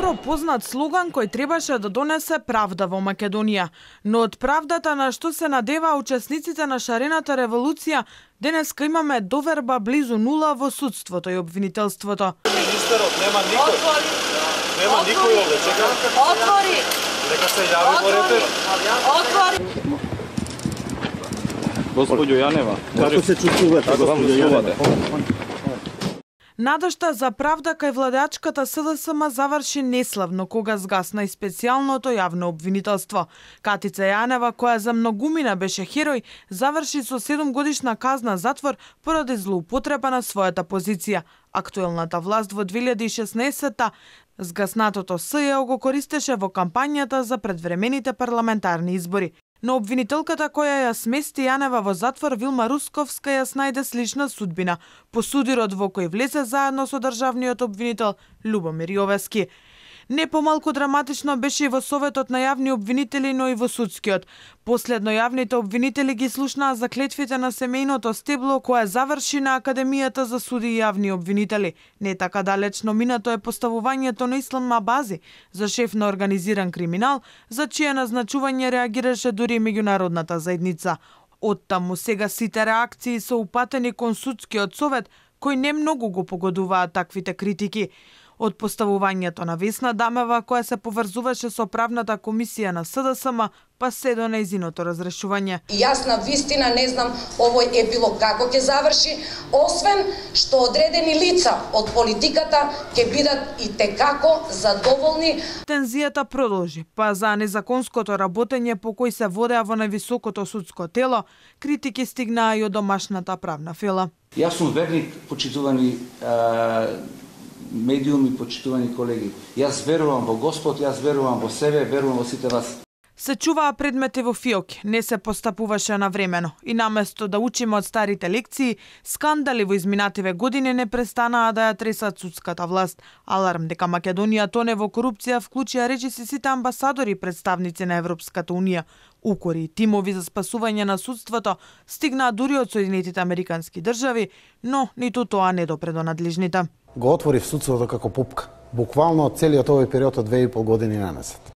добро познат слоган кој требаше да донесе правда во Македонија. Но од правдата на што се надеваа учесниците на шарената револуција, денеска имаме доверба близу нула во судството и обвинителството. Министерот нема никој. Нема никој овде, чека. Отвори! Нека се јави по репер. Отвори! Господјо Јанева, како се чувствувате, господјо Јанева? Надежта за правда кај владеачката СДСМ заврши неславно кога згасна и специјалното јавно обвинителство. Катица Јанева, која за многумина беше херој, заврши со 7-годишна казна затвор поради злоупотреба на својата позиција. Актуелната власт во 2016-та згаснатото СЈО го користеше во кампањата за предвремените парламентарни избори. Но обвинителката која ја смести Јанева во затвор, Вилма Русковска, ја снајде слична судбина, по судирот во кој влезе заедно со државниот обвинител Љубомир Јовески. Не помалку драматично беше и во Советот на јавни обвинители, но и во судскиот. Последно јавните обвинители ги слушнаа за клетвите на семејното стебло кое заврши на Академијата за суди и јавни обвинители. Не така далечно минато е поставувањето на Ислам Мабази за шеф на организиран криминал, за чие назначување реагираше дури меѓународната заедница. Оттаму сега сите реакции се упатени кон судскиот совет, кој не многу го погодуваат таквите критики. Од поставувањето на Весна Дамева, која се поврзуваше со правната комисија на СДСМ, па се до нејзиното разрешување. Јас на вистина не знам овој епилог како ќе заврши, освен што одредени лица од политиката ќе бидат и текако задоволни. Тензијата продолжи, па за незаконското работење по кој се водеа во највисокото судско тело, критики стигнаа и од домашната правна фела. Јас сум верник, почитувани медиуми, почитувани колеги. Јас верувам во Господ, јас верувам во себе, верувам во сите вас. Се чуваа предмети во фиоки, не се постапуваше навремено и наместо да учиме од старите лекции, скандали во изминативе години не престанаа да ја тресат судската власт. Аларм дека Македонија тоне во корупција вклучија речиси сите амбасадори и представници на Европската унија. Укори и тимови за спасување на судството стигнаа дури од Соединетите Американски држави, но ниту тоа не допре до надлежните. Го отвори судството како пупка. Буквално од целиот овој период од 2,5 години наназад.